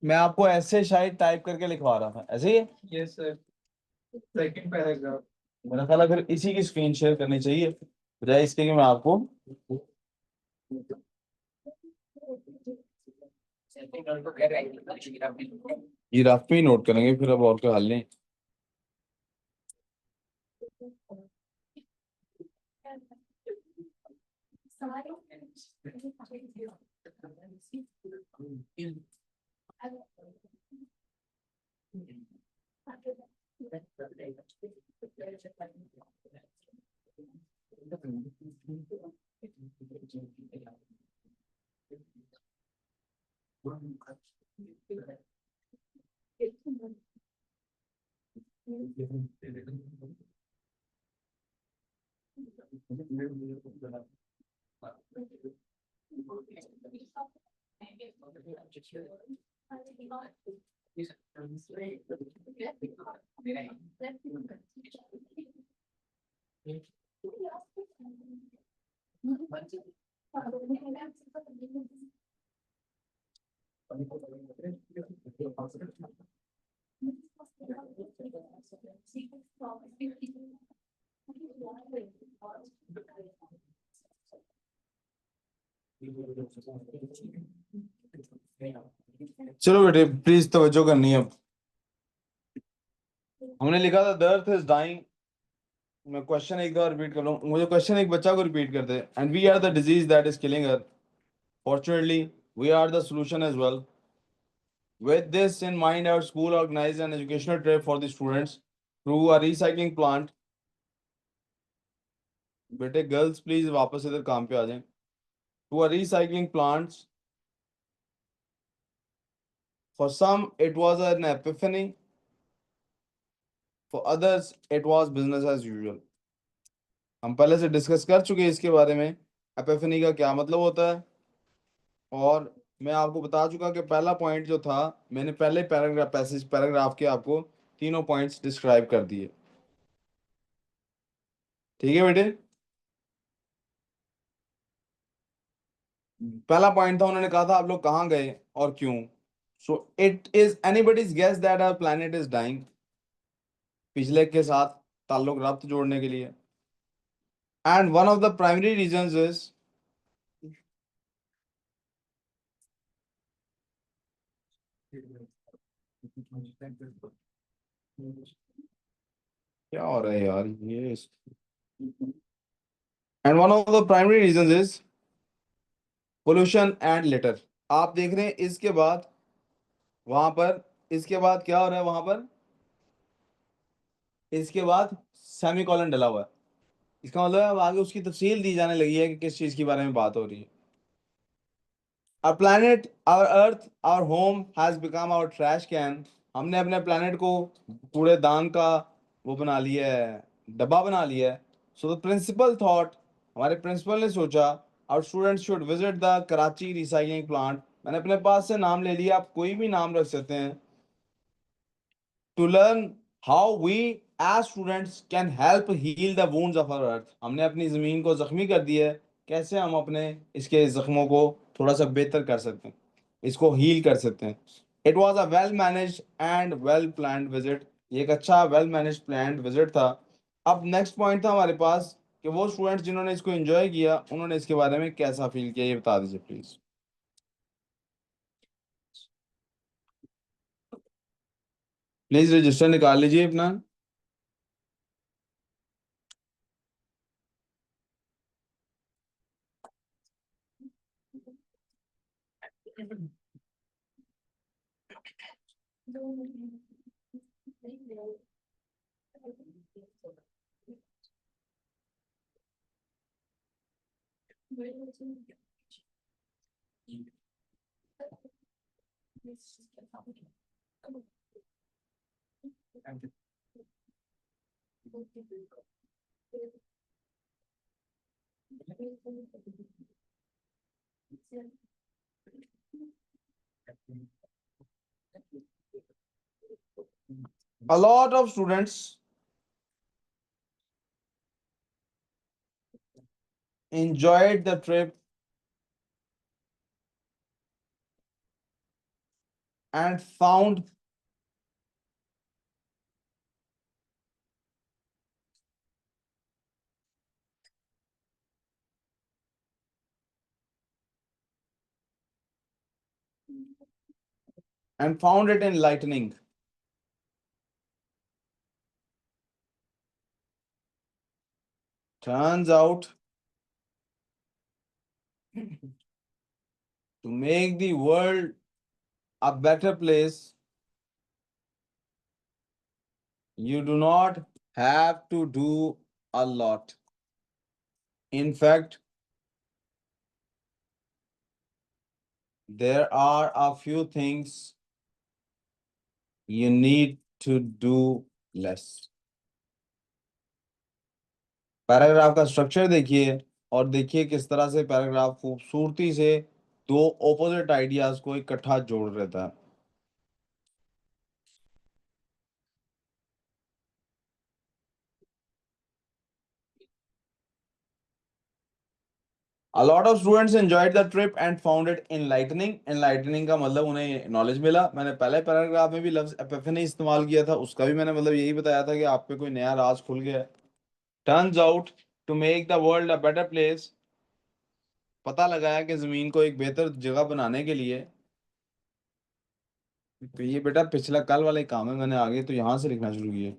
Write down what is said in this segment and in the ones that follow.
मैं आपको ऐसे शायद टाइप करके लिखवा रहा था, ऐसे ही है। Yes sir, second paragraph. मेरा ख्याल है फिर इसी की स्क्रीन शेयर करनी चाहिए, बजाय इसके कि मैं आपको ये रफ पे ही नोट करेंगे, फिर अब और कोई हल नहीं। चलो बेटे प्लीज तवज्जो करनी है अब। हमने लिखा था द अर्थ इज डाइंग। मैं क्वेश्चन एक बार रिपीट कर रहा हूँ, मुझे क्वेश्चन एक बच्चा को रिपीट करते हैं। And we are the disease that is killing earth, fortunately we are the solution as well. With this in mind, our school organized an educational trip for the students through a recycling plant. बेटे girls please वापस इधर काम पे आ जाएं। To a recycling plants. For some, it was an epiphany. For others, it was business as usual. हम पहले से discuss कर चुके हैं इसके बारे में, एपिफनी का क्या मतलब होता है। और मैं आपको बता चुका कि पहला पॉइंट जो था, मैंने पहले पैराग्राफ के आपको तीनों पॉइंट्स डिस्क्राइब कर दिए। ठीक है बेटे। पहला पॉइंट था, उन्होंने कहा था आप लोग कहाँ गए और क्यों। So it is anybody's guess that our planet is dying, पिछले के साथ ताल्लुक रब्त जोड़ने के लिए। And one of the primary reasons is, क्या हो रहा है यार ये। And one of the primary reasons is pollution and litter. आप देख रहे हैं इसके बाद वहां पर, इसके बाद क्या हो रहा है वहां पर, इसके बाद सेमीकोलन डला हुआ है। इसका मतलब अब आगे उसकी तफसील दी जाने लगी है कि किस चीज के बारे में बात हो रही है। Our planet, our earth, our home has become our trash can. हमने अपने planet को कूड़ेदान का वो बना लिया है, डब्बा बना लिया है। So the principal thought, हमारे प्रिंसिपल ने सोचा, our students should visit the Karachi recycling plant. मैंने अपने पास से नाम ले लिया, आप कोई भी नाम रख सकते हैं। To learn how we as students can help heal the wounds of our earth. हमने अपनी जमीन को जख्मी कर दिया है, कैसे हम अपने इसके जख्मों को थोड़ा सा बेहतर कर सकते हैं, इसको हील कर सकते हैं। It was a well manage and well planned visit. ये एक अच्छा वेल मैनेज प्लान्ड विजिट था। अब नेक्स्ट पॉइंट था हमारे पास कि वो स्टूडेंट्स जिन्होंने इसको एंजॉय किया, उन्होंने इसके बारे में कैसा फील किया, ये बता दीजिए प्लीज। प्लीज रजिस्टर निकाल लीजिए अपना। A lot of students enjoyed the trip and found it enlightening. Turns out to make the world a better place, you do not have to do a lot. In fact, there are a few things you need to do less. Paragraph का structure देखिए और देखिए किस तरह से paragraph खूबसूरती से दो ऑपोजिट आइडियाज को इकट्ठा जोड़ देता है. A lot of students enjoyed the trip and found it enlightening. Enlightening का मतलब उन्हें नॉलेज मिला. मैंने पहले पैराग्राफ में भी लफ्ज एपिफनी इस्तेमाल किया था, उसका भी मैंने मतलब यही बताया था कि आप पे कोई नया राज खुल गया है. Turns out to make the world a better place, पता लगाया कि जमीन को एक बेहतर जगह बनाने के लिए. तो ये बेटा पिछला कल वाले काम है, मैंने आगे तो यहाँ से लिखना शुरू किया.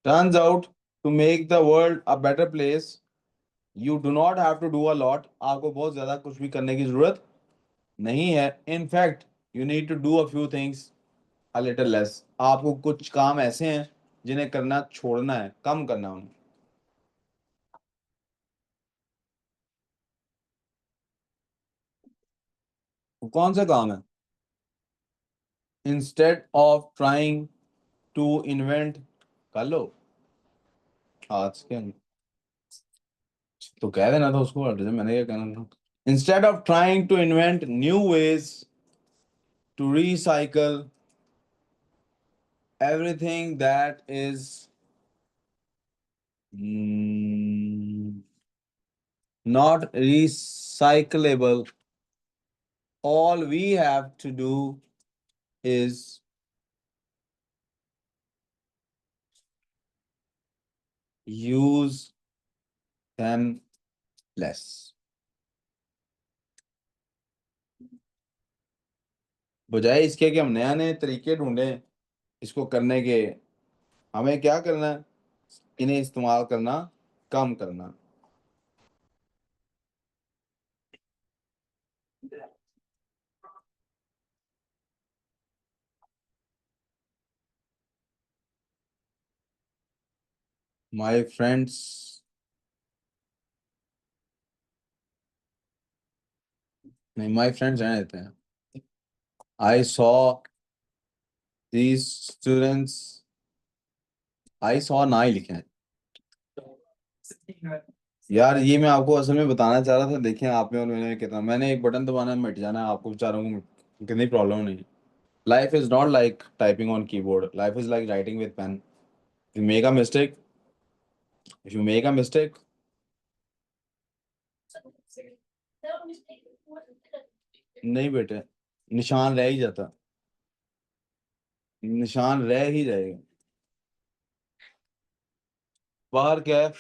Turns out to make the world a better place, you do not have to do a lot. आपको बहुत ज्यादा कुछ भी करने की जरूरत नहीं है. In fact, you need to do a few things a little less. आपको कुछ काम ऐसे हैं जिन्हें करना छोड़ना है, कम करना है उन्हें. वो कौन सा काम है? Instead of trying to invent, कर लो आज के तो कह देना था उसको, मैंने क्या कहना था. Instead of trying to invent new ways to recycle everything that is not recyclable, all we have to do is use them less. बजाय इसके कि हम नया नए तरीके ढूंढें इसको करने के, हमें क्या करना है? इन्हें इस्तेमाल करना कम करना. My friends, नहीं my friends रहने देते हैं. I saw these students. I saw ना ही लिखे हैं यार. ये मैं आपको असल में बताना चाह रहा था. देखें आप में और मैंने कितना, मैंने एक बटन दबाना मिट जाना है, आपको बेचारों को कितनी प्रॉब्लम नहीं. Life is not like typing on keyboard, life is like writing with pen. You make a mistake, if you make a mistake, नहीं बेटे, निशान रह ही जाता, निशान रह ही जाएगा. बाहर क्या है?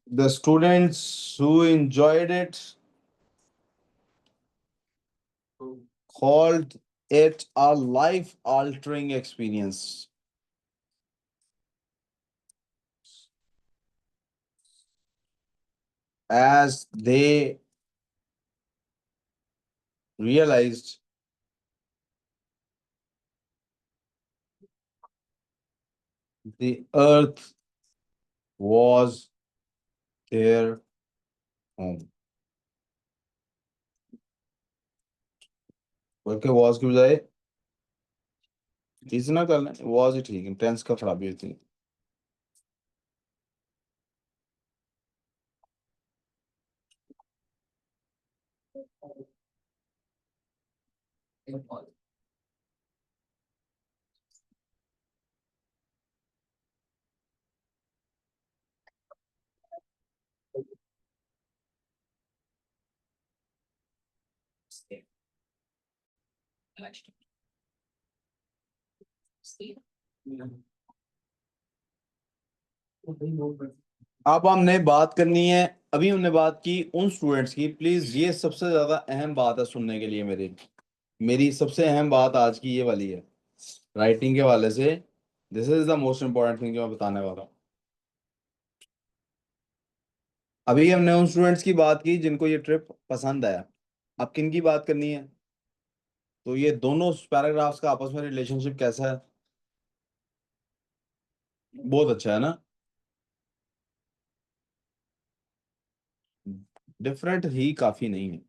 The students who enjoyed it called it a life altering experience. As they realized the earth was their home. बल्कि was की बजाय इज ना करना, was ही ठीक है, टेंस का खराबी होती है. अब हमने बात करनी है, अभी हमने बात की उन स्टूडेंट्स की, प्लीज ये सबसे ज्यादा अहम बात है सुनने के लिए, मेरी मेरी सबसे अहम बात आज की ये वाली है राइटिंग के वाले से। This is the most important thing जो मैं बताने वाला हूँ। अभी हमने उन स्टूडेंट्स की बात की जिनको ये ट्रिप पसंद आया। अब किन की बात करनी है? तो ये दोनों पैराग्राफ्स का आपस में रिलेशनशिप कैसा है? बहुत अच्छा है ना। डिफरेंट ही काफी नहीं है।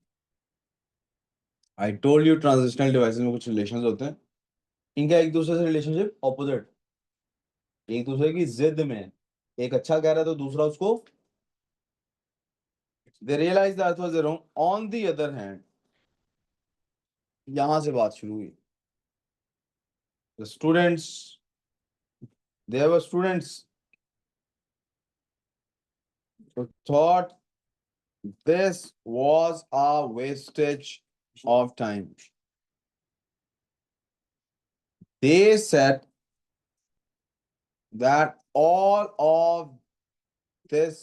I told you transitional devices में कुछ रिलेशंस होते हैं, इनका एक दूसरे से रिलेशनशिप ऑपोजिट, एक दूसरे की जिद में है। एक अच्छा कह रहा है तो दूसरा उसको, they realise that was wrong on the other hand, यहां से बात शुरू हुई। The students, there were students who thought this was a wastage of time. They said that all of this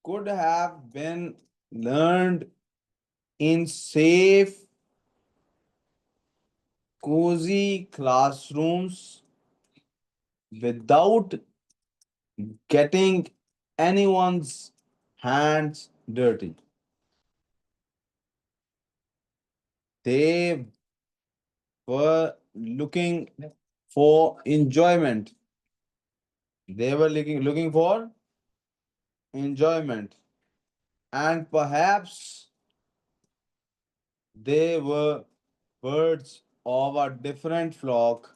could have been learned in safe, cozy classrooms without getting anyone's hands dirty. They were looking for enjoyment. They were looking for enjoyment. And perhaps they were birds of a different flock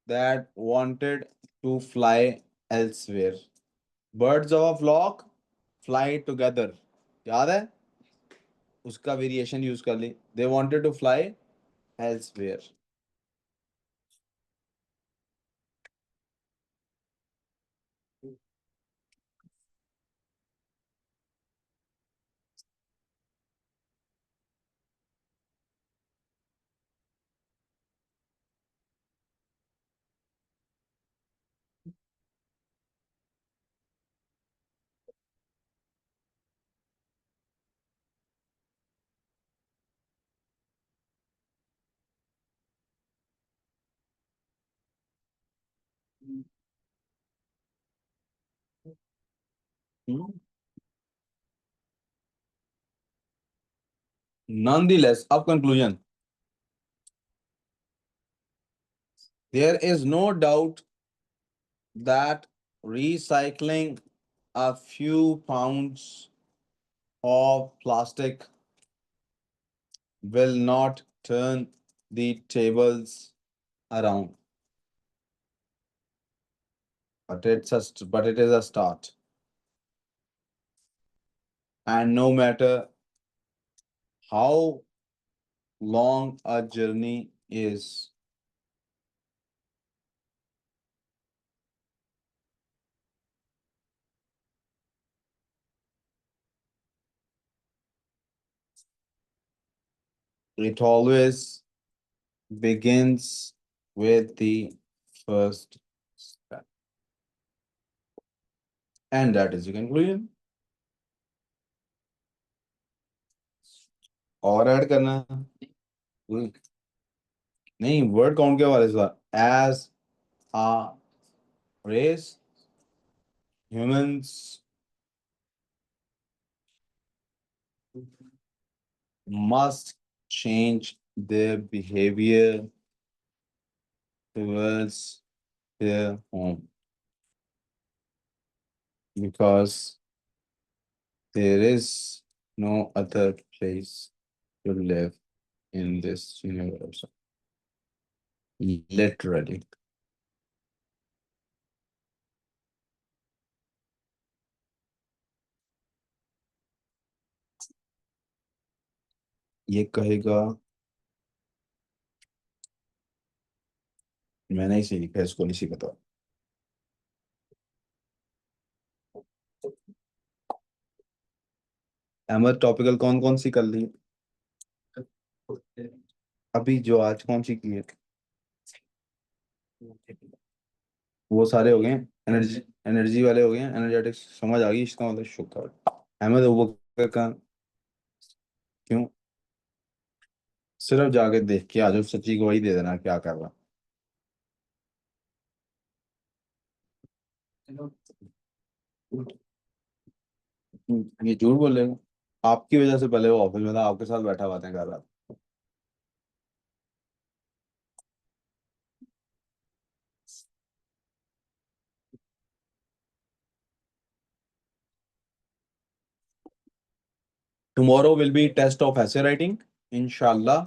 that wanted to fly elsewhere. Birds of a flock fly together. याद है? उसका variation use कर ली, they wanted to fly elsewhere. Nonetheless, अब conclusion. There is no doubt that recycling a few pounds of plastic will not turn the tables around, but but it is a start. And no matter how long a journey is, it always begins with the first step. And that is the conclusion. और add करना नहीं, word count के वाले से, as a race, humans must change their behavior towards their home, because there is no other place to live in this universe. Literally. ये कहेगा मैंने इसे लिखा है, इसको नहीं सीखा था। अहमद टॉपिकल कौन कौन सी कर ली अभी, जो आज कौन सी की है? वो सारे हो गए। एनर्जी, एनर्जी वाले हो गए, एनर्जेटिक्स समझ आ गई, इसका मतलब शुक्र। अहमद वो का क्यों? सिर्फ जाके देख के आ जाओ, सच्ची गवाही दे देना क्या कर रहा। ये झूठ बोलेगा? आपकी वजह से पहले वो ऑफिस में था, आपके साथ बैठा बातें कर रहा था। Tomorrow will be test of essay writing, इंशाल्लाह।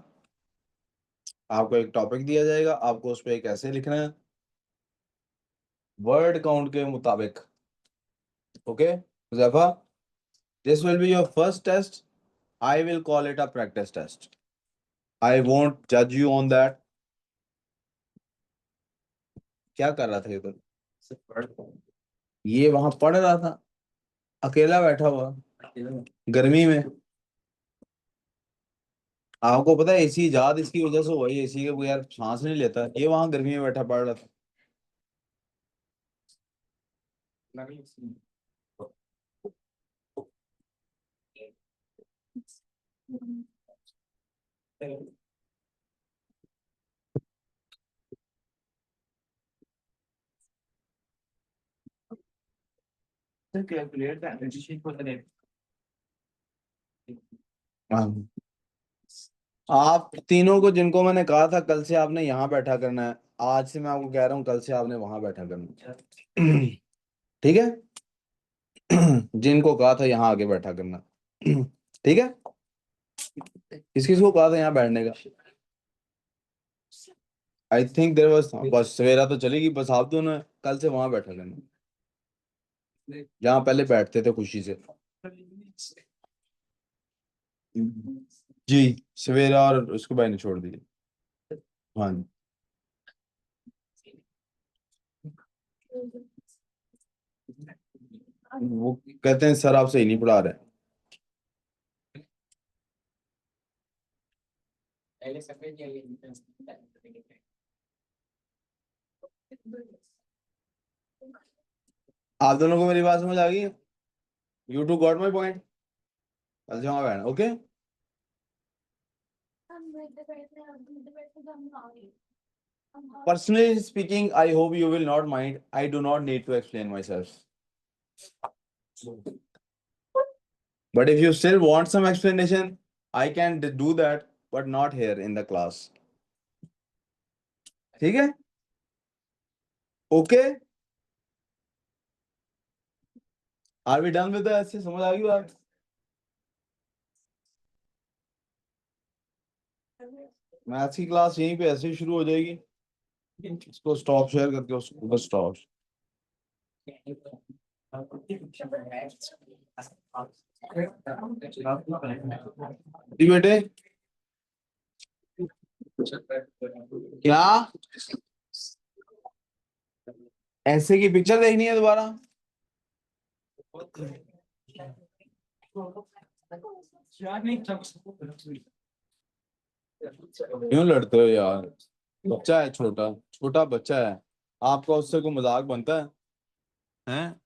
आपको एक टॉपिक दिया जाएगा, आपको उस पर एक ऐसे लिखना है वर्ड काउंट के मुताबिक। Okay Huzaifa, this will be your first test. I will call it a practice test. I won't जज यू ऑन दैट। क्या कर रहा था ये तो? ये वहां पढ़ रहा था, अकेला बैठा हुआ, गर्मी में। आपको पता है एसी इजाद इसकी वजह से हुआ है, एसी के बगैर सांस नहीं लेता। ये वहां गर्मी में बैठा पढ़ रहा था। हाँ। आप तीनों को, जिनको मैंने कहा था कल से आपने यहाँ बैठा करना है, आज से मैं आपको कह रहा हूँ कल से आपने वहां बैठा करना है। ठीक है? जिनको कहा था यहाँ आगे बैठा करना। ठीक है? किस किस को कहा था यहाँ बैठने का? आई थिंक देर वॉज, बस सवेरा तो चलेगी, बस आप दोनों हैं। कल से वहां बैठा करना जहाँ पहले बैठते थे खुशी से। जी, सवेरा और उसको भाई ने छोड़ दिया। हाँ जी। वो कहते हैं सर आप सही नहीं पढ़ा रहे। आप दोनों को मेरी बात समझ आ गई? You too got my point. कल से वहां बैठना, okay? Personally speaking, I hope you will not mind. I do not need to explain myself. But if you still want some explanation, I can do that, but not here in the class. ठीक है? Okay? Are we done with the ऐसे समझ आ गई बात? Maths की class यहीं पे ऐसे ही शुरू हो जाएगी। इसको स्टॉप शेयर करके उसको बस स्टॉप। जी बेटे, क्या ऐसे की पिक्चर देखनी है दोबारा? क्यों लड़ते हो यार? बच्चा है, छोटा छोटा बच्चा है। आपका उससे कोई मजाक बनता है? हैं?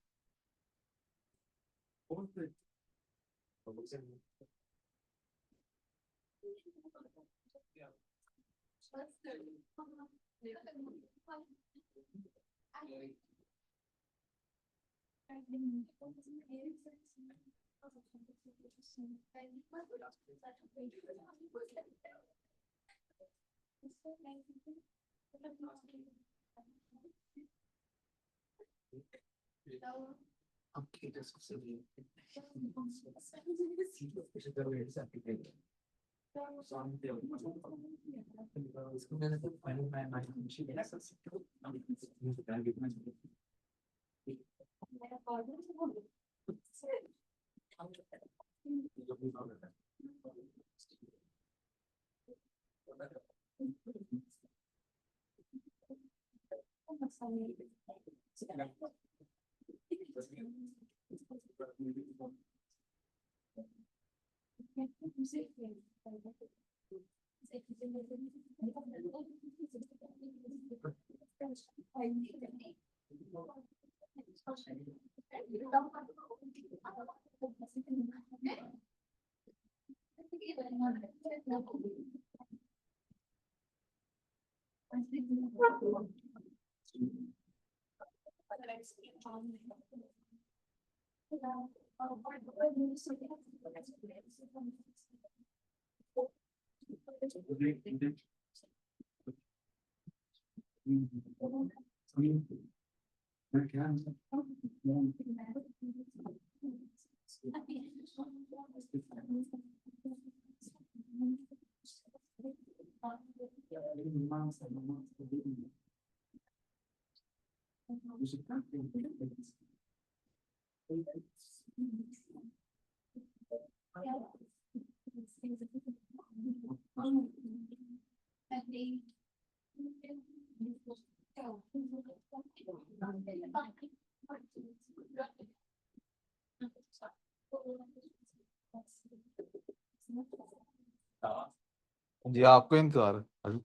जी आपको इंतजार है।